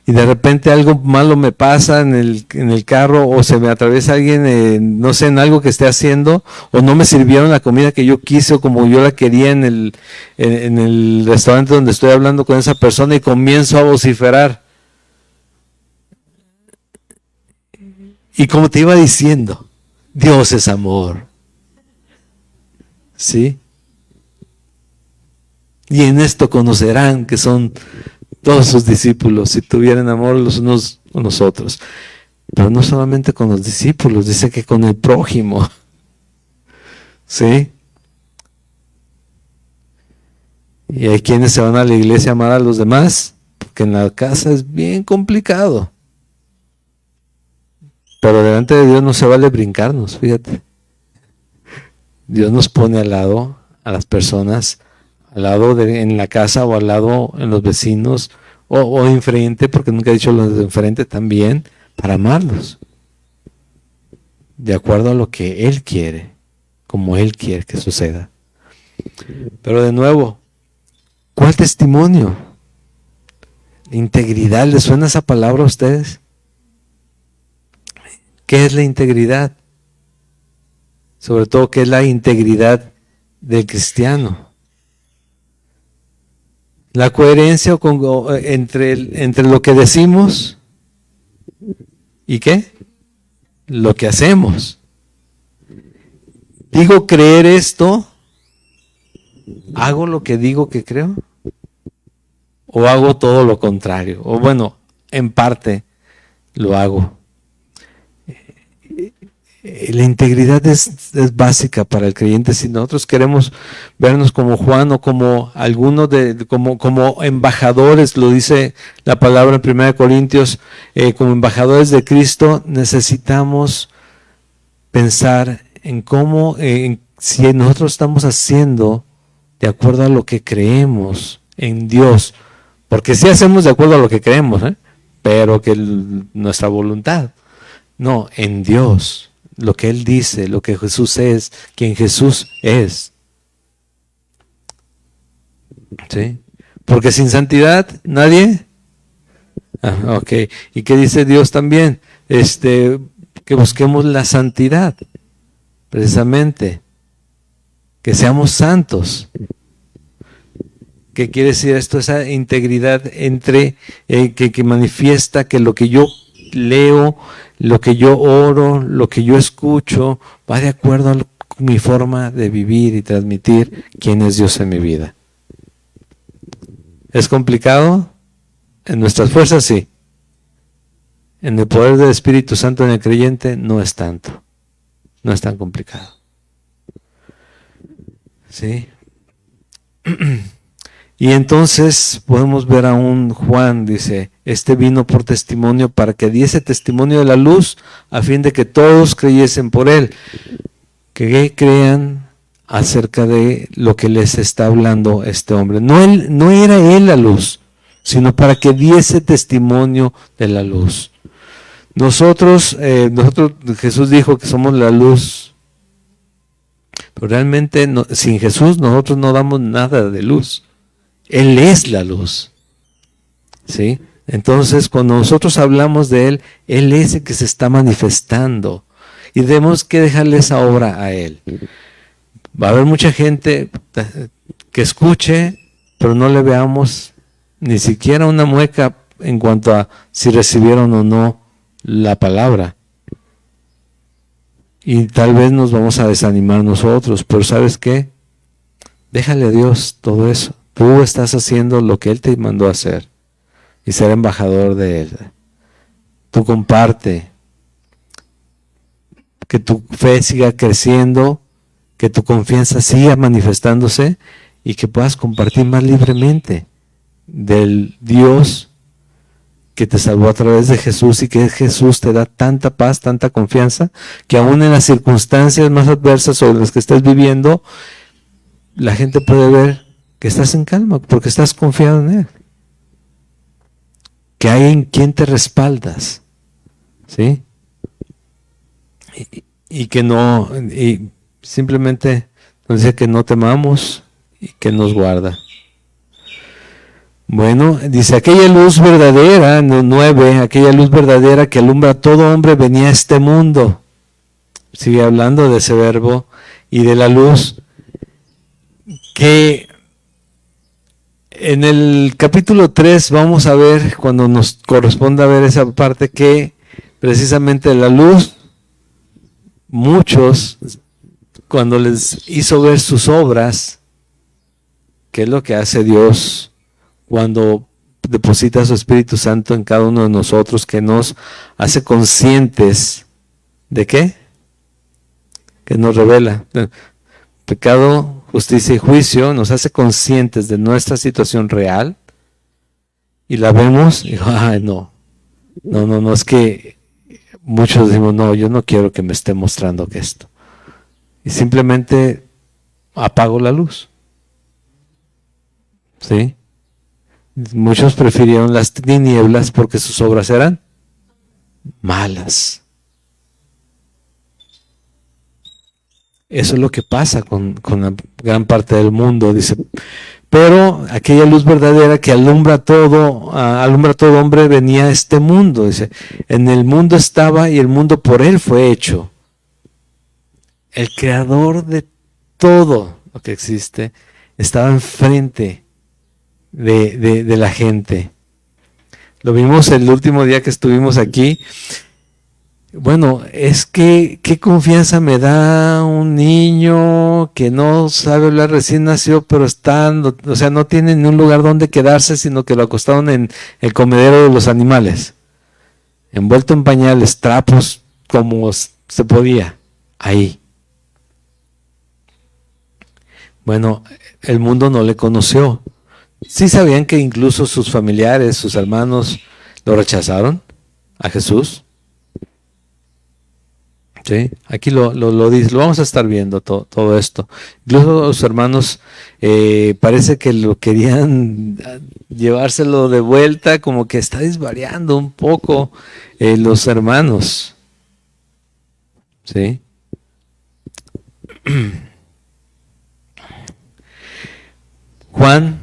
y de repente algo malo me pasa en el carro, o se me atraviesa alguien, no sé, en algo que esté haciendo, o no me sirvieron la comida que yo quise o como yo la quería en el restaurante donde estoy hablando con esa persona, y comienzo a vociferar. Y como te iba diciendo, Dios es amor. ¿Sí? Y en esto conocerán que son todos sus discípulos, si tuvieran amor los unos con los otros. Pero no solamente con los discípulos, dice que con el prójimo. ¿Sí? Y hay quienes se van a la iglesia a amar a los demás, porque en la casa es bien complicado. Pero delante de Dios no se vale brincarnos, fíjate. Dios nos pone al lado a las personas, al lado en la casa, o al lado en los vecinos, o enfrente, porque nunca he dicho los de enfrente también, para amarlos. De acuerdo a lo que Él quiere, como Él quiere que suceda. Pero de nuevo, ¿cuál testimonio? Integridad, ¿les suena esa palabra a ustedes? ¿Qué es la integridad? Sobre todo, ¿qué es la integridad del cristiano? La coherencia entre lo que decimos y ¿qué? Lo que hacemos. Digo creer esto, ¿hago lo que digo que creo? ¿O hago todo lo contrario? O bueno, en parte lo hago. La integridad es básica para el creyente. Si nosotros queremos vernos como Juan o como algunos como embajadores, lo dice la palabra en 1 Corintios, como embajadores de Cristo, necesitamos pensar en cómo, si nosotros estamos haciendo de acuerdo a lo que creemos en Dios, porque sí hacemos de acuerdo a lo que creemos, pero que nuestra voluntad, no, en Dios. lo que Él dice, lo que Jesús es, quien Jesús es. ¿Sí? Porque sin santidad nadie. Ok. ¿Y qué dice Dios también? Que busquemos la santidad, precisamente. Que seamos santos. ¿Qué quiere decir esto? Esa integridad entre que manifiesta que lo que yo leo, lo que yo oro, lo que yo escucho, va de acuerdo a mi forma de vivir y transmitir quién es Dios en mi vida. ¿Es complicado? En nuestras fuerzas sí. En el poder del Espíritu Santo en el creyente no es tanto. No es tan complicado. ¿Sí? Y entonces podemos ver a un Juan, dice, vino por testimonio para que diese testimonio de la luz a fin de que todos creyesen por él. Que crean acerca de lo que les está hablando este hombre. No era él la luz, sino para que diese testimonio de la luz. Nosotros, Jesús dijo que somos la luz, pero realmente sin Jesús nosotros no damos nada de luz. Él es la luz. ¿Sí? Entonces, cuando nosotros hablamos de Él, Él es el que se está manifestando. Y tenemos que dejarle esa obra a Él. Va a haber mucha gente que escuche, pero no le veamos ni siquiera una mueca en cuanto a si recibieron o no la palabra. Y tal vez nos vamos a desanimar nosotros, pero ¿sabes qué? Déjale a Dios todo eso. Tú estás haciendo lo que Él te mandó a hacer y ser embajador de Él. Tú comparte, que tu fe siga creciendo, que tu confianza siga manifestándose y que puedas compartir más libremente del Dios que te salvó a través de Jesús y que Jesús te da tanta paz, tanta confianza, que aún en las circunstancias más adversas sobre las que estés viviendo, la gente puede ver que estás en calma porque estás confiado en Él. Que hay en quien te respaldas. ¿Sí? Y que no, y simplemente nos dice que no temamos y que nos guarda. Bueno, dice, aquella luz verdadera, 9, aquella luz verdadera que alumbra a todo hombre venía a este mundo. Sigue hablando de ese verbo y de la luz que en el capítulo 3 vamos a ver, cuando nos corresponda ver esa parte, que precisamente la luz, muchos, cuando les hizo ver sus obras, ¿qué es lo que hace Dios cuando deposita su Espíritu Santo en cada uno de nosotros, que nos hace conscientes de qué? Que nos revela. Pecado, justicia y juicio, nos hace conscientes de nuestra situación real y la vemos y ay, no, es que muchos decimos, no, yo no quiero que me esté mostrando que esto. Y simplemente apago la luz. ¿Sí? Muchos prefirieron las tinieblas porque sus obras eran malas. Eso es lo que pasa con la gran parte del mundo, dice. Pero aquella luz verdadera que alumbra a todo hombre venía a este mundo, dice. En el mundo estaba y el mundo por él fue hecho. El creador de todo lo que existe estaba enfrente de la gente. Lo vimos el último día que estuvimos aquí. Bueno, es que qué confianza me da un niño que no sabe hablar, recién nació, pero no tiene ni un lugar donde quedarse, sino que lo acostaron en el comedero de los animales, envuelto en pañales, trapos, como se podía, ahí. Bueno, el mundo no le conoció. ¿Sí sabían que incluso sus familiares, sus hermanos, lo rechazaron a Jesús? ¿Sí? Aquí lo dice, lo vamos a estar viendo todo esto. Incluso los hermanos parece que lo querían llevárselo de vuelta, como que está desvariando un poco los hermanos. ¿sí? Juan,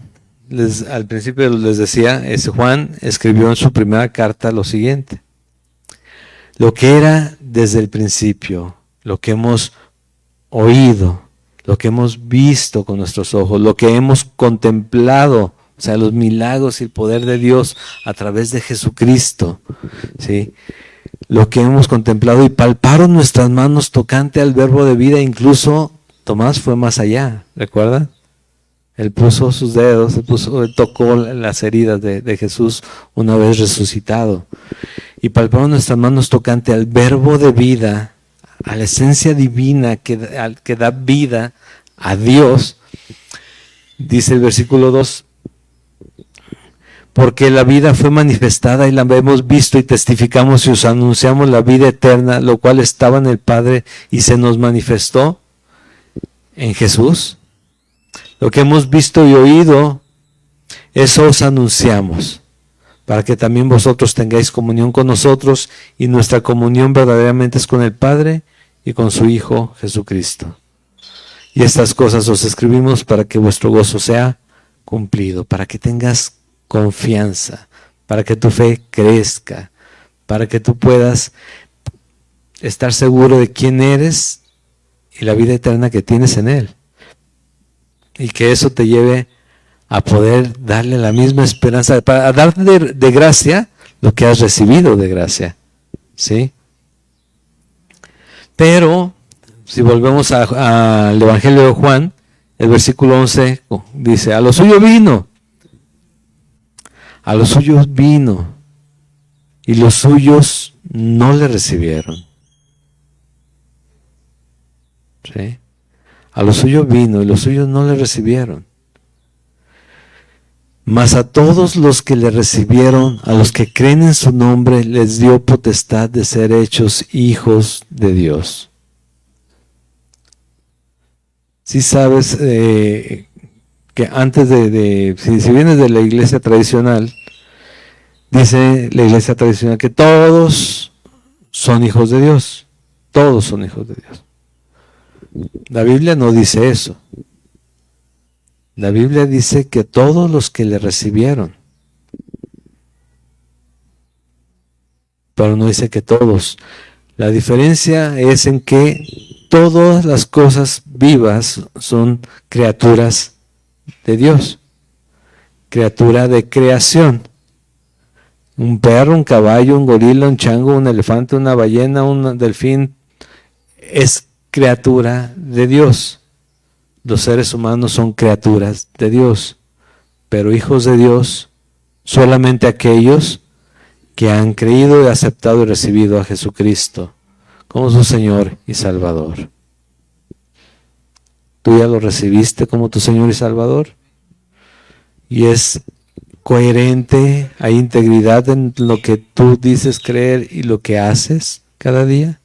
al principio les decía, Juan escribió en su primera carta lo siguiente: lo que era desde el principio, lo que hemos oído, lo que hemos visto con nuestros ojos, lo que hemos contemplado, o sea, los milagros y el poder de Dios a través de Jesucristo, ¿sí? Lo que hemos contemplado y palparon nuestras manos tocante al verbo de vida. Incluso Tomás fue más allá, ¿recuerdan? Él puso sus dedos, él tocó las heridas de Jesús una vez resucitado. Y palparon nuestras manos tocante al verbo de vida, a la esencia divina que da vida a Dios. Dice el versículo 2, porque la vida fue manifestada y la hemos visto y testificamos y os anunciamos la vida eterna, lo cual estaba en el Padre y se nos manifestó en Jesús. Lo que hemos visto y oído, eso os anunciamos, para que también vosotros tengáis comunión con nosotros, y nuestra comunión verdaderamente es con el Padre y con su Hijo Jesucristo. Y estas cosas os escribimos para que vuestro gozo sea cumplido, para que tengas confianza, para que tu fe crezca, para que tú puedas estar seguro de quién eres y la vida eterna que tienes en Él. Y que eso te lleve a poder darle la misma esperanza, a dar de gracia lo que has recibido de gracia, ¿sí? Pero, si volvemos al Evangelio de Juan, el versículo 11 dice, a lo suyo vino, y los suyos no le recibieron, ¿sí? A lo suyo vino y los suyos no le recibieron. Mas a todos los que le recibieron, a los que creen en su nombre, les dio potestad de ser hechos hijos de Dios. Si sabes que antes si vienes de la iglesia tradicional, dice la iglesia tradicional que todos son hijos de Dios. Todos son hijos de Dios. La Biblia no dice eso. La Biblia dice que todos los que le recibieron. Pero no dice que todos. La diferencia es en que todas las cosas vivas son criaturas de Dios. Criatura de creación. Un perro, un caballo, un gorila, un chango, un elefante, una ballena, un delfín, es criatura de Dios. Los seres humanos son criaturas de Dios, pero hijos de Dios solamente aquellos que han creído y aceptado y recibido a Jesucristo como su Señor y Salvador. ¿Tú ya lo recibiste como tu Señor y Salvador? Y es coherente, hay integridad en lo que tú dices creer y lo que haces cada día.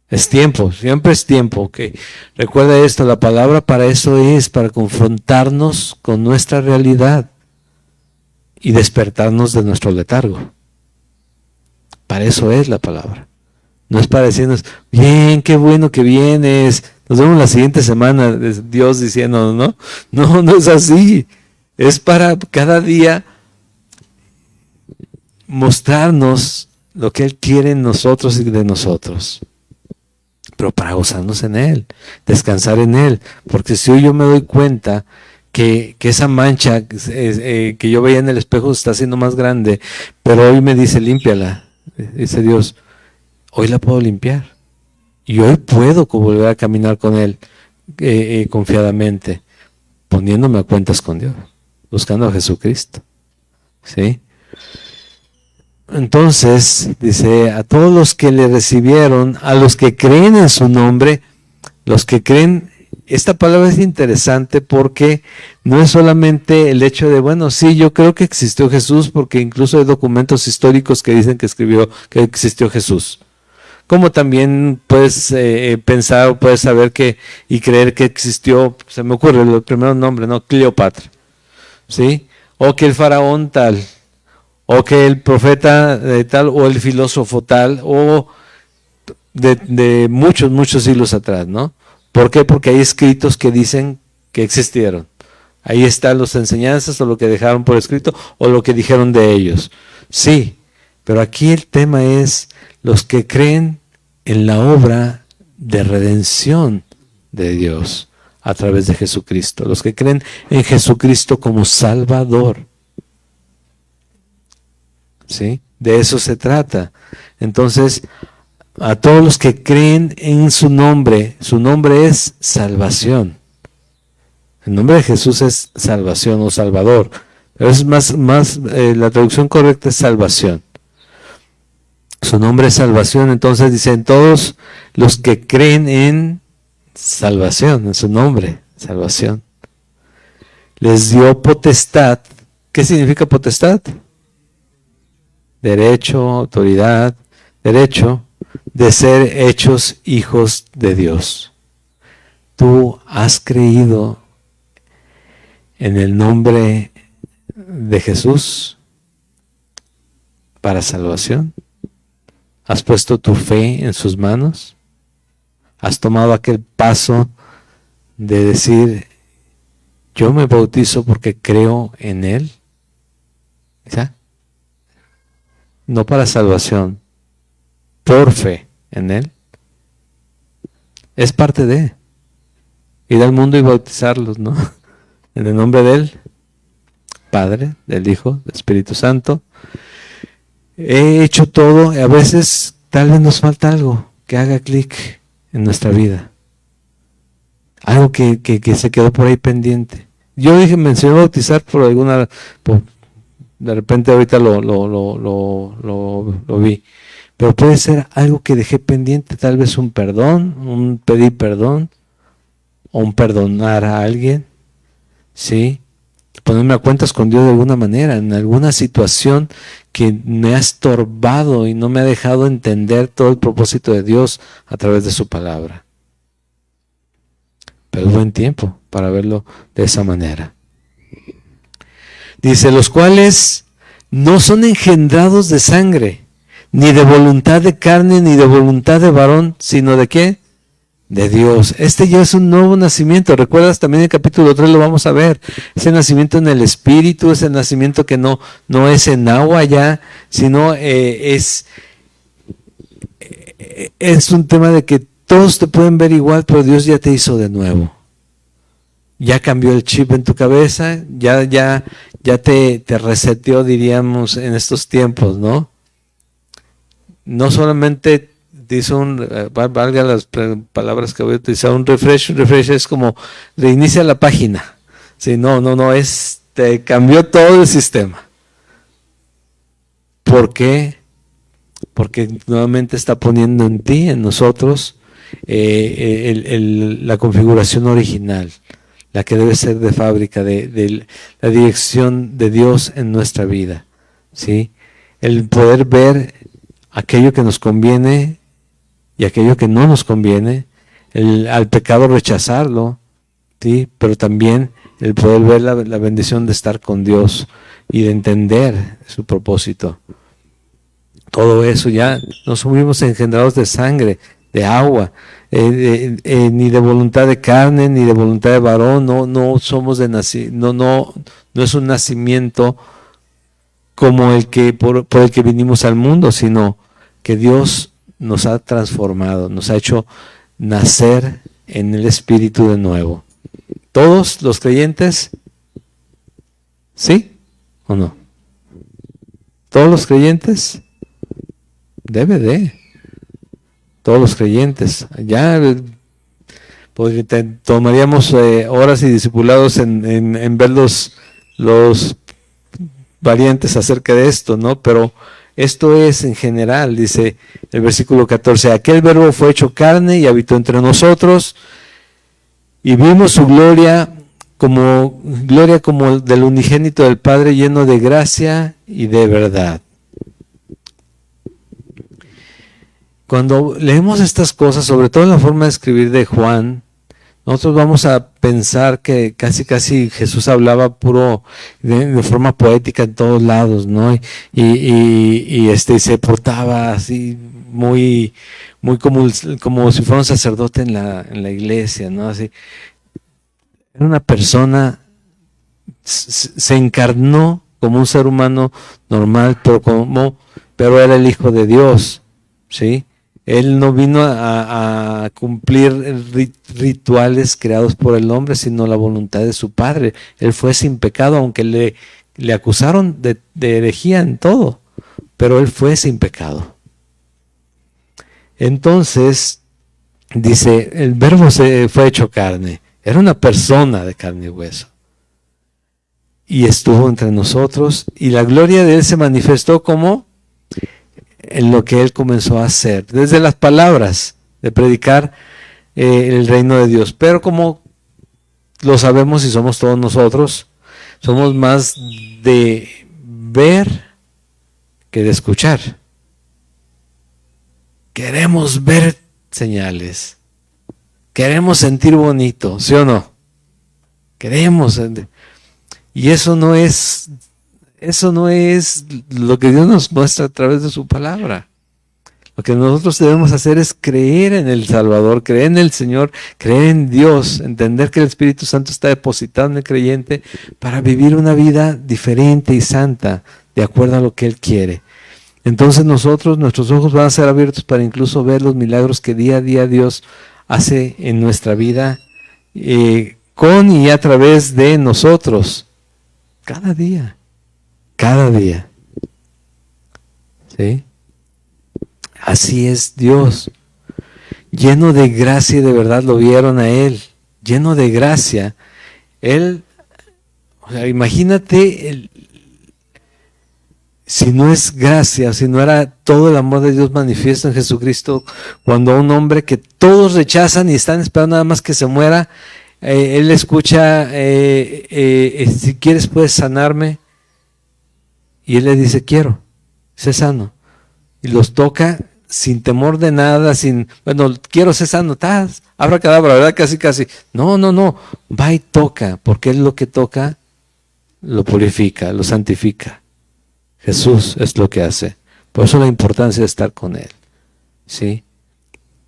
Es tiempo, siempre es tiempo. Okay. Recuerda esto, la palabra para eso es, para confrontarnos con nuestra realidad y despertarnos de nuestro letargo. Para eso es la palabra. No es para decirnos, bien, qué bueno que vienes, nos vemos la siguiente semana, Dios diciendo, ¿no? No, no es así. Es para cada día mostrarnos lo que Él quiere en nosotros y de nosotros. Pero para gozarnos en Él, descansar en Él. Porque si hoy yo me doy cuenta que esa mancha que yo veía en el espejo se está haciendo más grande, pero hoy me dice, límpiala, dice Dios, hoy la puedo limpiar. Y hoy puedo volver a caminar con Él confiadamente, poniéndome a cuentas con Dios, buscando a Jesucristo. ¿Sí? Entonces, dice, a todos los que le recibieron, a los que creen en su nombre, los que creen, esta palabra es interesante porque no es solamente el hecho de, bueno, sí, yo creo que existió Jesús, porque incluso hay documentos históricos que dicen que existió Jesús. Como también puedes pensar o puedes saber que y creer que existió, se me ocurre el primer nombre, ¿no? Cleopatra, ¿sí? O que el faraón tal, o que el profeta tal, o el filósofo tal, o de muchos, muchos siglos atrás, ¿no? ¿Por qué? Porque hay escritos que dicen que existieron. Ahí están las enseñanzas o lo que dejaron por escrito o lo que dijeron de ellos. Sí, pero aquí el tema es los que creen en la obra de redención de Dios a través de Jesucristo. Los que creen en Jesucristo como Salvador. ¿Sí? De eso se trata. Entonces, a todos los que creen en su nombre es salvación. El nombre de Jesús es salvación o salvador. Pero es la traducción correcta es salvación. Su nombre es salvación. Entonces dicen todos los que creen en salvación, en su nombre, salvación. Les dio potestad. ¿Qué significa potestad? Derecho, autoridad, derecho de ser hechos hijos de Dios. Tú has creído en el nombre de Jesús para salvación. ¿Has puesto tu fe en sus manos? ¿Has tomado aquel paso de decir, yo me bautizo porque creo en Él? ¿Ya? No para salvación, por fe en Él. Es parte de ir al mundo y bautizarlos, ¿no? En el nombre del Padre, del Hijo, del Espíritu Santo. He hecho todo, a veces tal vez nos falta algo que haga clic en nuestra vida. Algo que se quedó por ahí pendiente. Yo mencioné bautizar de repente ahorita lo vi. Pero puede ser algo que dejé pendiente, tal vez un perdón, un pedir perdón, o un perdonar a alguien, ¿sí? Ponerme a cuentas con Dios de alguna manera, en alguna situación que me ha estorbado y no me ha dejado entender todo el propósito de Dios a través de su palabra. Pero es buen tiempo para verlo de esa manera. Dice, los cuales no son engendrados de sangre, ni de voluntad de carne, ni de voluntad de varón, sino ¿de qué? De Dios. Este ya es un nuevo nacimiento. ¿Recuerdas? También en el capítulo 3 lo vamos a ver. Ese nacimiento en el Espíritu, ese nacimiento que no es en agua ya, sino es un tema de que todos te pueden ver igual, pero Dios ya te hizo de nuevo. Ya cambió el chip en tu cabeza, ya te reseteó, diríamos, en estos tiempos, ¿no? No solamente te hizo valga las palabras que voy a utilizar, un refresh es como reinicia la página. Sí, no, te cambió todo el sistema. ¿Por qué? Porque nuevamente está poniendo en ti, en nosotros, la configuración original, la que debe ser de fábrica, de la dirección de Dios en nuestra vida, ¿sí? El poder ver aquello que nos conviene y aquello que no nos conviene, al pecado rechazarlo, ¿sí? Pero también el poder ver la bendición de estar con Dios y de entender su propósito. Todo eso ya no somos engendrados de sangre, de agua, ni de voluntad de carne, ni de voluntad de varón, no somos no es un nacimiento como el que por el que vinimos al mundo, sino que Dios nos ha transformado, nos ha hecho nacer en el Espíritu de nuevo. ¿Todos los creyentes? ¿Sí o no? ¿Todos los creyentes? Debe de. Todos los creyentes. Ya tomaríamos horas y discipulados en ver los variantes acerca de esto, ¿no? Pero esto es en general, dice el versículo 14, aquel verbo fue hecho carne y habitó entre nosotros y vimos su gloria como del unigénito del Padre, lleno de gracia y de verdad. Cuando leemos estas cosas, sobre todo en la forma de escribir de Juan, nosotros vamos a pensar que casi Jesús hablaba puro de forma poética en todos lados, ¿no? Y se portaba así muy como si fuera un sacerdote en la iglesia, ¿no? Así. Era una persona, se encarnó como un ser humano normal, pero era el Hijo de Dios, ¿sí? Él no vino a cumplir rituales creados por el hombre, sino la voluntad de su Padre. Él fue sin pecado, aunque le acusaron de herejía en todo, pero él fue sin pecado. Entonces, dice, el verbo se fue hecho carne. Era una persona de carne y hueso. Y estuvo entre nosotros, y la gloria de él se manifestó como en lo que él comenzó a hacer, desde las palabras de predicar el reino de Dios. Pero como lo sabemos y somos todos nosotros, somos más de ver que de escuchar. Queremos ver señales, queremos sentir bonito, ¿sí o no? Queremos, y eso no es lo que Dios nos muestra a través de su palabra. Lo que nosotros debemos hacer es creer en el Salvador, creer en el Señor, creer en Dios, entender que el Espíritu Santo está depositado en el creyente para vivir una vida diferente y santa, de acuerdo a lo que Él quiere. Entonces nuestros ojos van a ser abiertos para incluso ver los milagros que día a día Dios hace en nuestra vida, con y a través de nosotros, cada día. ¿Sí? Así es Dios, lleno de gracia y de verdad lo vieron a Él, lleno de gracia. Él, o sea, imagínate, si no es gracia, si no era todo el amor de Dios manifiesto en Jesucristo, cuando a un hombre que todos rechazan y están esperando nada más que se muera, Él escucha, si quieres puedes sanarme, y Él le dice, quiero, sé sano, y los toca sin temor de nada, quiero ser sano, abra cadabra, ¿verdad? Casi. No, va y toca, porque Él lo que toca, lo purifica, lo santifica. Jesús es lo que hace. Por eso la importancia de estar con Él, ¿sí?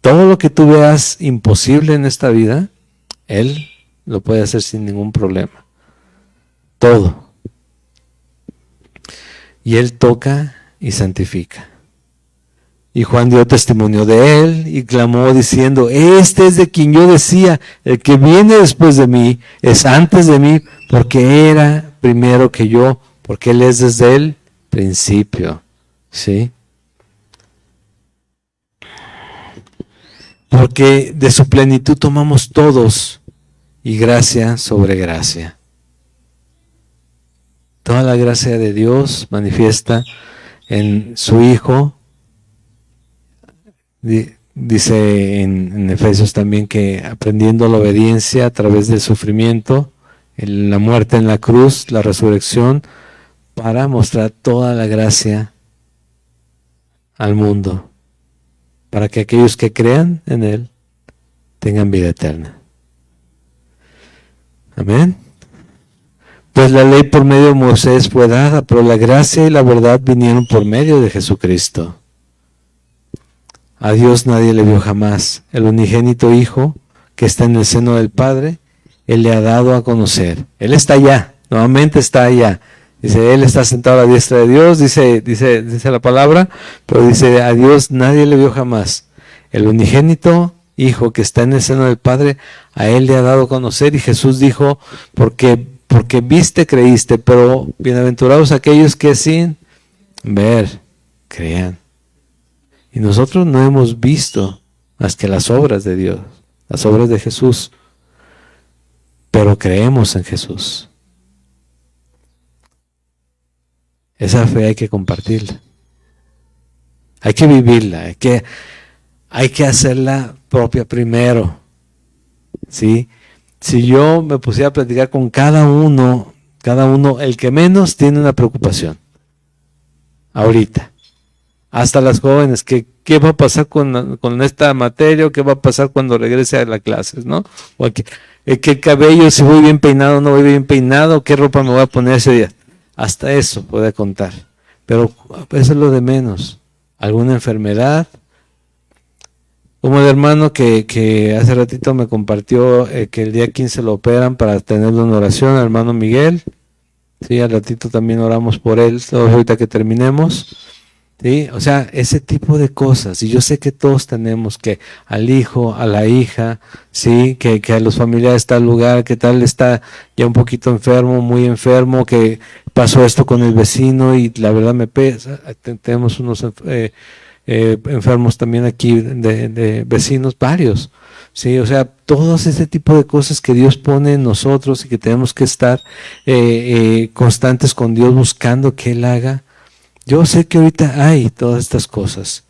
Todo lo que tú veas imposible en esta vida, Él lo puede hacer sin ningún problema. Todo. Y Él toca y santifica. Y Juan dio testimonio de Él y clamó diciendo, este es de quien yo decía, el que viene después de mí es antes de mí, porque era primero que yo, porque Él es desde el principio. ¿Sí? Porque de su plenitud tomamos todos, y gracia sobre gracia. Toda la gracia de Dios manifiesta en su Hijo. Dice en Efesios también que aprendiendo la obediencia a través del sufrimiento, la muerte en la cruz, la resurrección, para mostrar toda la gracia al mundo, para que aquellos que crean en Él tengan vida eterna. Amén. Pues la ley por medio de Moisés fue dada, pero la gracia y la verdad vinieron por medio de Jesucristo. A Dios nadie le vio jamás. El unigénito Hijo que está en el seno del Padre, Él le ha dado a conocer. Él está allá, nuevamente está allá. Dice, Él está sentado a la diestra de Dios, dice la palabra, pero dice, a Dios nadie le vio jamás. El unigénito Hijo que está en el seno del Padre, a Él le ha dado a conocer. Y Jesús dijo, porque viste, creíste, pero bienaventurados aquellos que sin ver, crean. Y nosotros no hemos visto más que las obras de Dios, las obras de Jesús, pero creemos en Jesús. Esa fe hay que compartirla, hay que vivirla, hay que hacerla propia primero, ¿sí? Si yo me pusiera a platicar con cada uno, el que menos tiene una preocupación, ahorita, hasta las jóvenes, ¿qué va a pasar con esta materia? ¿O qué va a pasar cuando regrese a las clases? ¿No? qué cabello, si voy bien peinado o no voy bien peinado, qué ropa me voy a poner ese día. Hasta eso puede contar. Pero eso es lo de menos. Alguna enfermedad. Como el hermano que hace ratito me compartió que el día 15 lo operan para tenerlo en oración, el hermano Miguel. Sí, al ratito también oramos por él, ahorita que terminemos. Sí, o sea, ese tipo de cosas. Y yo sé que todos tenemos que al hijo, a la hija, sí, que a los familiares tal lugar, que tal está ya un poquito enfermo, muy enfermo, que pasó esto con el vecino y la verdad me pesa. Tenemos unos enfermos también aquí de vecinos, varios. Sí, o sea, todo ese tipo de cosas que Dios pone en nosotros y que tenemos que estar constantes con Dios buscando que Él haga. Yo sé que ahorita hay todas estas cosas,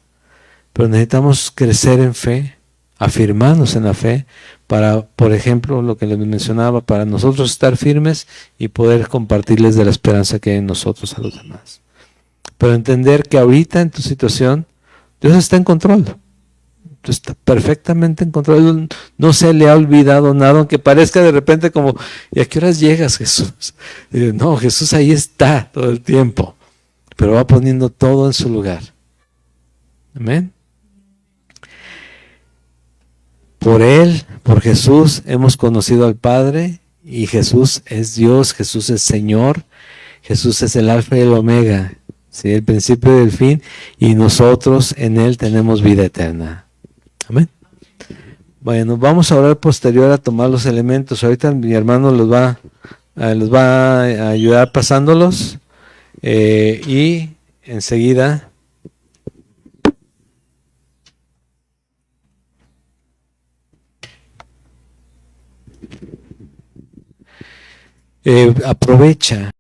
pero necesitamos crecer en fe, afirmarnos en la fe, para, por ejemplo, lo que les mencionaba, para nosotros estar firmes y poder compartirles de la esperanza que hay en nosotros a los demás. Pero entender que ahorita en tu situación, Dios está en control. Está perfectamente en control. No se le ha olvidado nada, aunque parezca de repente como, ¿y a qué horas llegas, Jesús? No, Jesús ahí está todo el tiempo, pero va poniendo todo en su lugar. Amén. Por Él, por Jesús, hemos conocido al Padre, y Jesús es Dios, Jesús es Señor, Jesús es el Alfa y el Omega, ¿sí? El principio y el fin, y nosotros en Él tenemos vida eterna. Amén. Bueno, vamos a orar posterior a tomar los elementos. Ahorita mi hermano los va a ayudar pasándolos, y enseguida aprovecha